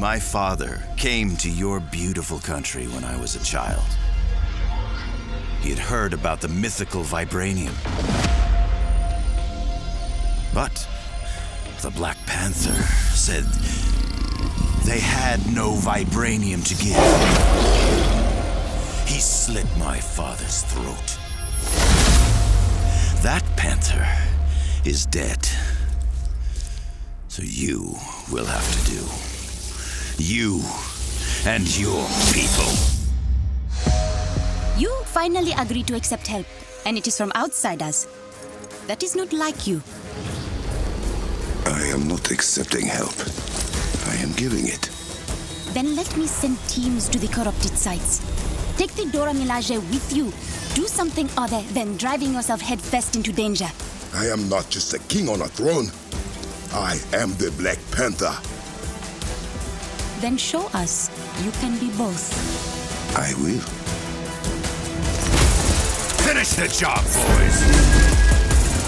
My father came to your beautiful country when I was a child. He had heard about the mythical vibranium. But the Black Panther said they had no vibranium to give. He slit my father's throat. That Panther is dead. So you will have to do. You and your people. You finally agreed to accept help, and it is from outsiders. That is not like you. I am not accepting help. I am giving it. Then let me send teams to the corrupted sites. Take the Dora Milaje with you. Do something other than driving yourself headfirst into danger. I am not just a king on a throne. I am the Black Panther. Then show us you can be both. I will. Finish the job, boys!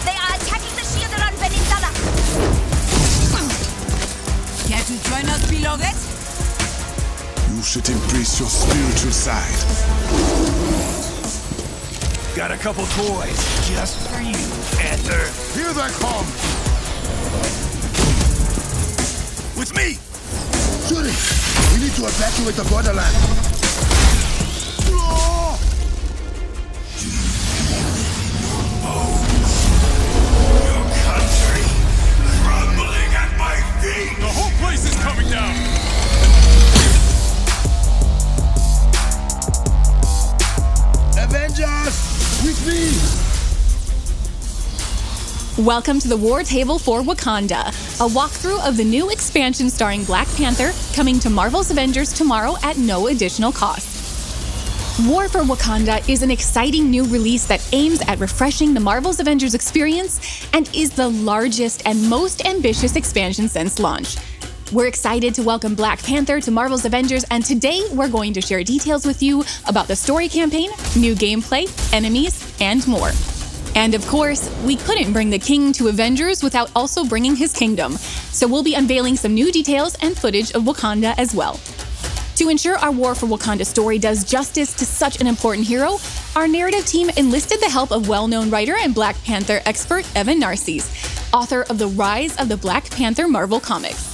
They are attacking the shield around Peninsula. Care to join us below that? You should embrace your spiritual side. Got a couple toys just for you, Panther. Here they come! With me! Shoot it! We need to evacuate the borderland. Your country crumbling at my feet! The whole place is coming down! Avengers! With me! Welcome to the War Table for Wakanda, a walkthrough of the new expansion starring Black Panther, coming to Marvel's Avengers tomorrow at no additional cost. War for Wakanda is an exciting new release that aims at refreshing the Marvel's Avengers experience and is the largest and most ambitious expansion since launch. We're excited to welcome Black Panther to Marvel's Avengers, and today we're going to share details with you about the story campaign, new gameplay, enemies, and more. And of course, we couldn't bring the king to Avengers without also bringing his kingdom, so we'll be unveiling some new details and footage of Wakanda as well. To ensure our War for Wakanda story does justice to such an important hero, our narrative team enlisted the help of well-known writer and Black Panther expert Evan Narcisse, author of The Rise of the Black Panther Marvel Comics.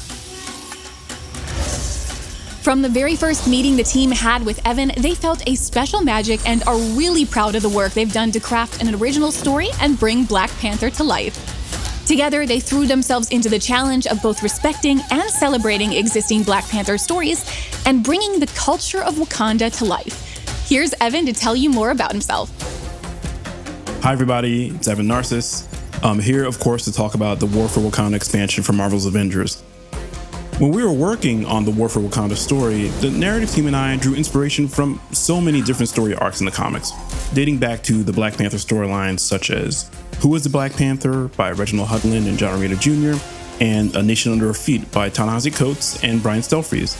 From the very first meeting the team had with Evan, they felt a special magic and are really proud of the work they've done to craft an original story and bring Black Panther to life. Together, they threw themselves into the challenge of both respecting and celebrating existing Black Panther stories and bringing the culture of Wakanda to life. Here's Evan to tell you more about himself. Hi everybody, it's Evan Narcisse. I'm here, of course, to talk about the War for Wakanda expansion for Marvel's Avengers. When we were working on the War for Wakanda story, the narrative team and I drew inspiration from so many different story arcs in the comics, dating back to the Black Panther storylines such as Who is the Black Panther by Reginald Hudlin and John Romita Jr., and A Nation Under Our Feet by Ta-Nehisi Coates and Brian Stelfreeze.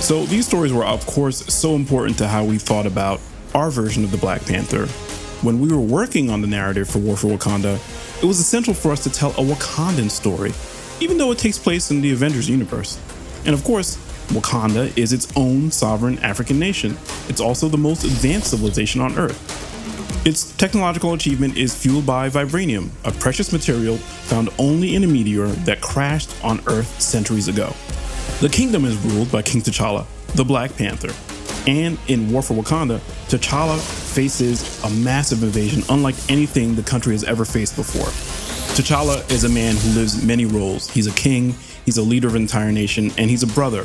So these stories were, of course, so important to how we thought about our version of the Black Panther. When we were working on the narrative for War for Wakanda, it was essential for us to tell a Wakandan story, even though it takes place in the Avengers universe. And of course, Wakanda is its own sovereign African nation. It's also the most advanced civilization on Earth. Its technological achievement is fueled by vibranium, a precious material found only in a meteor that crashed on Earth centuries ago. The kingdom is ruled by King T'Challa, the Black Panther. And in War for Wakanda, T'Challa faces a massive invasion unlike anything the country has ever faced before. T'Challa is a man who lives many roles. He's a king, he's a leader of an entire nation, and he's a brother.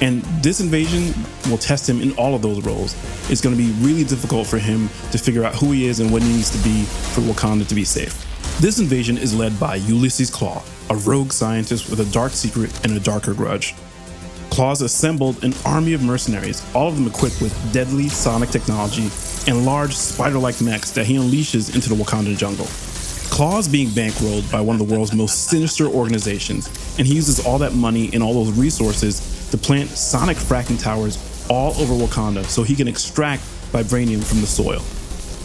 And this invasion will test him in all of those roles. It's going to be really difficult for him to figure out who he is and what he needs to be for Wakanda to be safe. This invasion is led by Ulysses Klaue, a rogue scientist with a dark secret and a darker grudge. Klaw's assembled an army of mercenaries, all of them equipped with deadly sonic technology and large spider-like mechs that he unleashes into the Wakandan jungle. Klaw's being bankrolled by one of the world's most sinister organizations, and he uses all that money and all those resources to plant sonic fracking towers all over Wakanda so he can extract vibranium from the soil.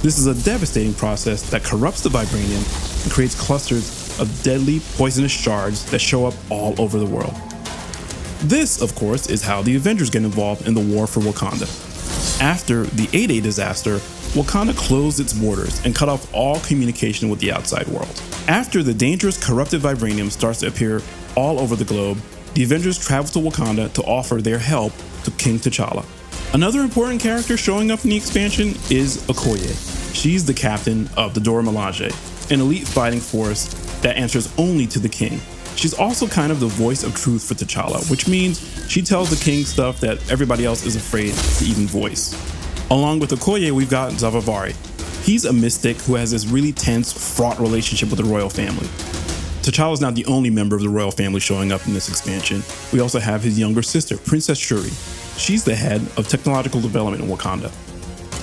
This is a devastating process that corrupts the vibranium and creates clusters of deadly poisonous shards that show up all over the world. This, of course, is how the Avengers get involved in the war for Wakanda. After the 8-Day disaster, Wakanda closed its borders and cut off all communication with the outside world. After the dangerous corrupted vibranium starts to appear all over the globe, the Avengers travel to Wakanda to offer their help to King T'Challa. Another important character showing up in the expansion is Okoye. She's the captain of the Dora Milaje, an elite fighting force that answers only to the king. She's also kind of the voice of truth for T'Challa, which means she tells the king stuff that everybody else is afraid to even voice. Along with Okoye, we've got Zavavari. He's a mystic who has this really tense, fraught relationship with the royal family. T'Challa's not the only member of the royal family showing up in this expansion. We also have his younger sister, Princess Shuri. She's the head of technological development in Wakanda.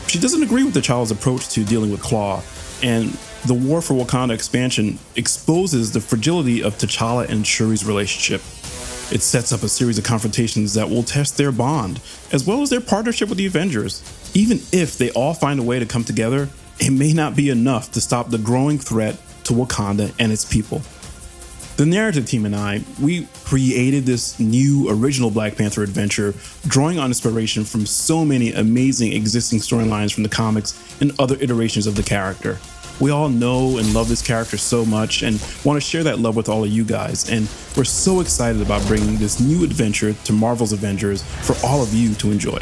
She doesn't agree with T'Challa's approach to dealing with Klaw, and the War for Wakanda expansion exposes the fragility of T'Challa and Shuri's relationship. It sets up a series of confrontations that will test their bond, as well as their partnership with the Avengers. Even if they all find a way to come together, it may not be enough to stop the growing threat to Wakanda and its people. The narrative team and I, we created this new original Black Panther adventure, drawing on inspiration from so many amazing existing storylines from the comics and other iterations of the character. We all know and love this character so much and want to share that love with all of you guys, and we're so excited about bringing this new adventure to Marvel's Avengers for all of you to enjoy.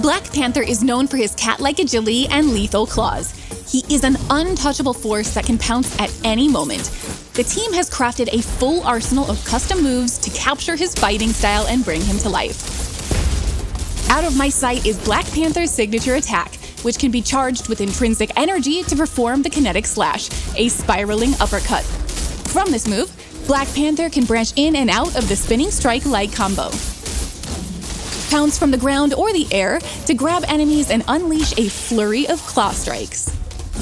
Black Panther is known for his cat-like agility and lethal claws. He is an untouchable force that can pounce at any moment. The team has crafted a full arsenal of custom moves to capture his fighting style and bring him to life. Out of my sight is Black Panther's signature attack, which can be charged with intrinsic energy to perform the kinetic slash, a spiraling uppercut. From this move, Black Panther can branch in and out of the spinning strike-like combo. Pounce from the ground or the air to grab enemies and unleash a flurry of claw strikes.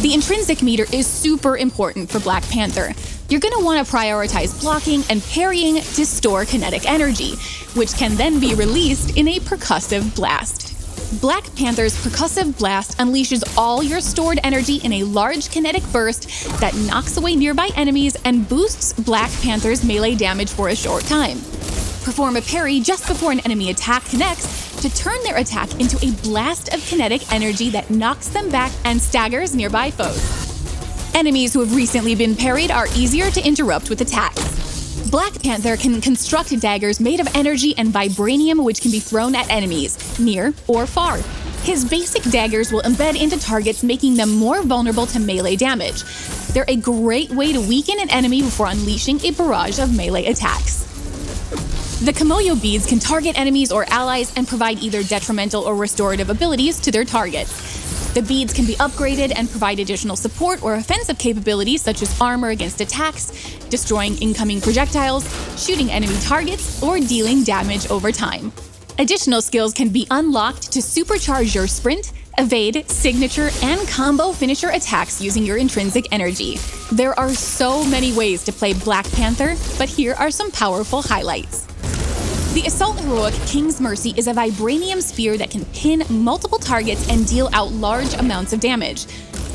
The intrinsic meter is super important for Black Panther. You're going to want to prioritize blocking and parrying to store kinetic energy, which can then be released in a percussive blast. Black Panther's percussive blast unleashes all your stored energy in a large kinetic burst that knocks away nearby enemies and boosts Black Panther's melee damage for a short time. Perform a parry just before an enemy attack connects to turn their attack into a blast of kinetic energy that knocks them back and staggers nearby foes. Enemies who have recently been parried are easier to interrupt with attacks. Black Panther can construct daggers made of energy and vibranium which can be thrown at enemies, near or far. His basic daggers will embed into targets, making them more vulnerable to melee damage. They're a great way to weaken an enemy before unleashing a barrage of melee attacks. The Kimoyo beads can target enemies or allies and provide either detrimental or restorative abilities to their targets. The beads can be upgraded and provide additional support or offensive capabilities such as armor against attacks, destroying incoming projectiles, shooting enemy targets, or dealing damage over time. Additional skills can be unlocked to supercharge your sprint, evade, signature, and combo finisher attacks using your intrinsic energy. There are so many ways to play Black Panther, but here are some powerful highlights. The Assault Heroic King's Mercy is a vibranium spear that can pin multiple targets and deal out large amounts of damage.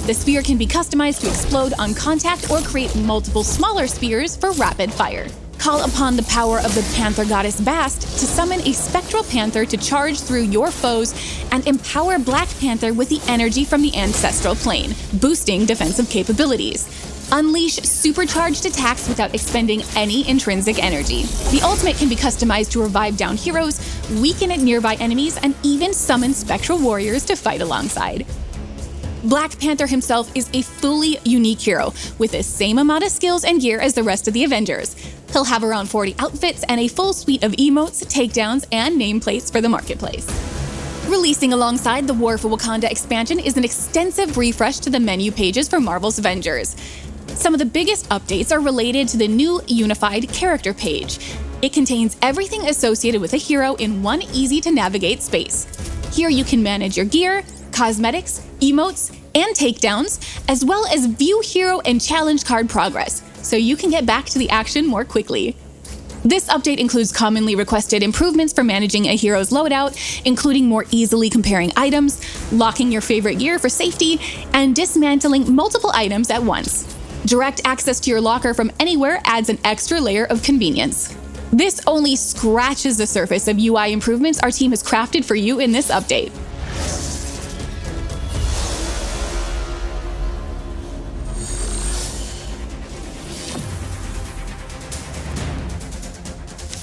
The spear can be customized to explode on contact or create multiple smaller spears for rapid fire. Call upon the power of the Panther goddess Bast to summon a spectral panther to charge through your foes and empower Black Panther with the energy from the ancestral plane, boosting defensive capabilities. Unleash supercharged attacks without expending any intrinsic energy. The ultimate can be customized to revive down heroes, weaken nearby enemies, and even summon spectral warriors to fight alongside. Black Panther himself is a fully unique hero with the same amount of skills and gear as the rest of the Avengers. He'll have around 40 outfits and a full suite of emotes, takedowns, and nameplates for the marketplace. Releasing alongside the War for Wakanda expansion is an extensive refresh to the menu pages for Marvel's Avengers. Some of the biggest updates are related to the new unified character page. It contains everything associated with a hero in one easy-to-navigate space. Here you can manage your gear, cosmetics, emotes, and takedowns, as well as view hero and challenge card progress, so you can get back to the action more quickly. This update includes commonly requested improvements for managing a hero's loadout, including more easily comparing items, locking your favorite gear for safety, and dismantling multiple items at once. Direct access to your locker from anywhere adds an extra layer of convenience. This only scratches the surface of UI improvements our team has crafted for you in this update.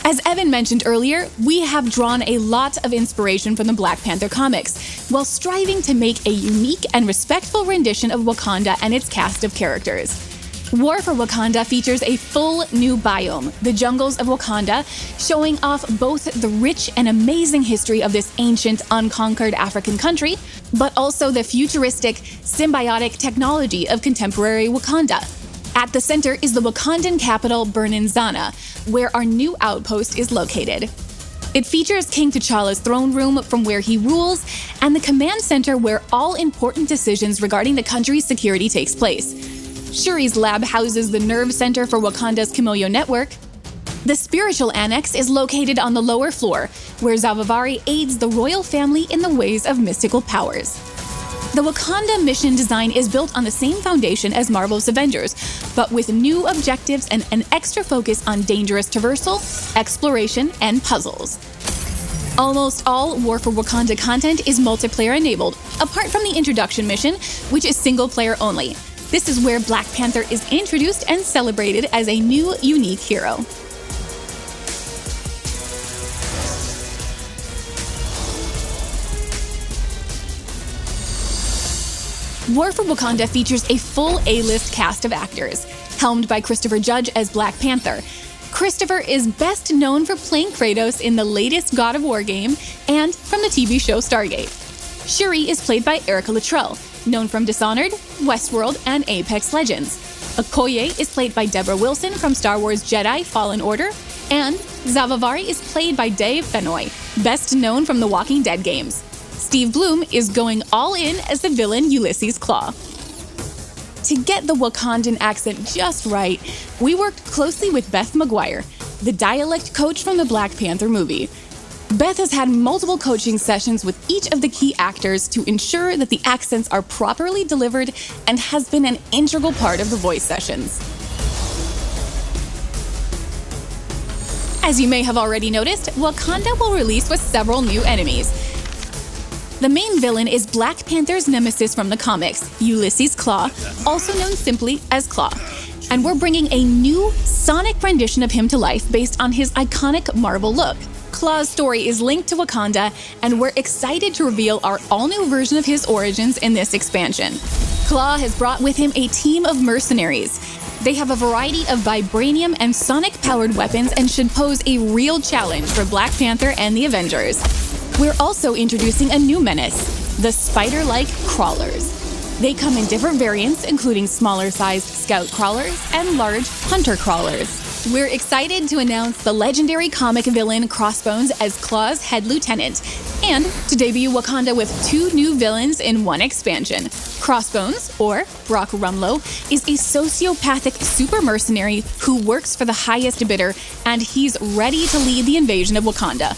As Evan mentioned earlier, we have drawn a lot of inspiration from the Black Panther comics, while striving to make a unique and respectful rendition of Wakanda and its cast of characters. War for Wakanda features a full new biome, the jungles of Wakanda, showing off both the rich and amazing history of this ancient, unconquered African country, but also the futuristic, symbiotic technology of contemporary Wakanda. At the center is the Wakandan capital, Bernanzana, where our new outpost is located. It features King T'Challa's throne room from where he rules, and the command center where all important decisions regarding the country's security takes place. Shuri's lab houses the nerve center for Wakanda's Kimoyo network. The spiritual annex is located on the lower floor, where Zavavari aids the royal family in the ways of mystical powers. The Wakanda mission design is built on the same foundation as Marvel's Avengers, but with new objectives and an extra focus on dangerous traversal, exploration, and puzzles. Almost all War for Wakanda content is multiplayer enabled, apart from the introduction mission, which is single player only. This is where Black Panther is introduced and celebrated as a new, unique hero. War for Wakanda features a full A-list cast of actors, helmed by Christopher Judge as Black Panther. Christopher is best known for playing Kratos in the latest God of War game and from the TV show Stargate. Shuri is played by Erica Luttrell, known from Dishonored, Westworld, and Apex Legends. Okoye is played by Deborah Wilson from Star Wars Jedi Fallen Order, and Zavavari is played by Dave Fennoy, best known from the Walking Dead games. Steve Bloom is going all in as the villain Ulysses Klaue. To get the Wakandan accent just right, we worked closely with Beth McGuire, the dialect coach from the Black Panther movie. Beth has had multiple coaching sessions with each of the key actors to ensure that the accents are properly delivered and has been an integral part of the voice sessions. As you may have already noticed, Wakanda will release with several new enemies. The main villain is Black Panther's nemesis from the comics, Ulysses Klaue, also known simply as Klaw. And we're bringing a new sonic rendition of him to life based on his iconic Marvel look. Klaw's story is linked to Wakanda, and we're excited to reveal our all-new version of his origins in this expansion. Klaw has brought with him a team of mercenaries. They have a variety of vibranium and sonic-powered weapons and should pose a real challenge for Black Panther and the Avengers. We're also introducing a new menace, the spider-like crawlers. They come in different variants, including smaller-sized scout crawlers and large hunter crawlers. We're excited to announce the legendary comic villain Crossbones as Klaw's head lieutenant, and to debut Wakanda with two new villains in one expansion. Crossbones, or Brock Rumlow, is a sociopathic super mercenary who works for the highest bidder, and he's ready to lead the invasion of Wakanda.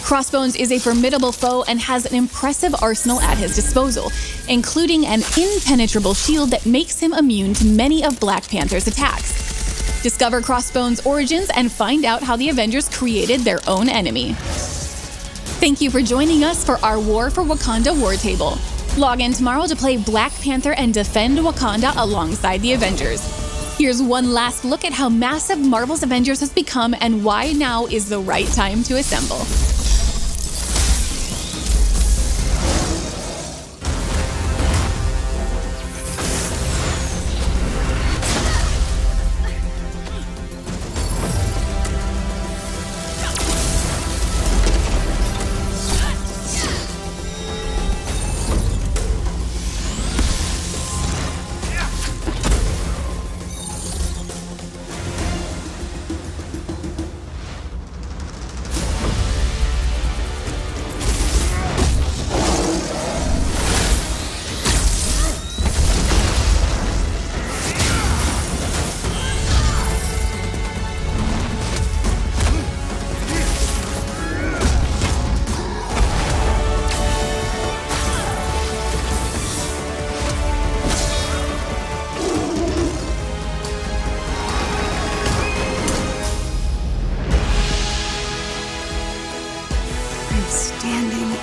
Crossbones is a formidable foe and has an impressive arsenal at his disposal, including an impenetrable shield that makes him immune to many of Black Panther's attacks. Discover Crossbones' origins and find out how the Avengers created their own enemy. Thank you for joining us for our War for Wakanda War Table. Log in tomorrow to play Black Panther and defend Wakanda alongside the Avengers. Here's one last look at how massive Marvel's Avengers has become and why now is the right time to assemble.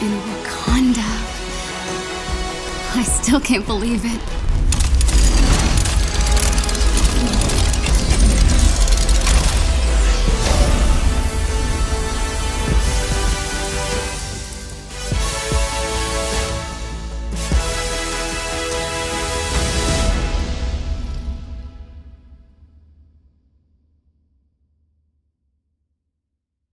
in Wakanda. I still can't believe it.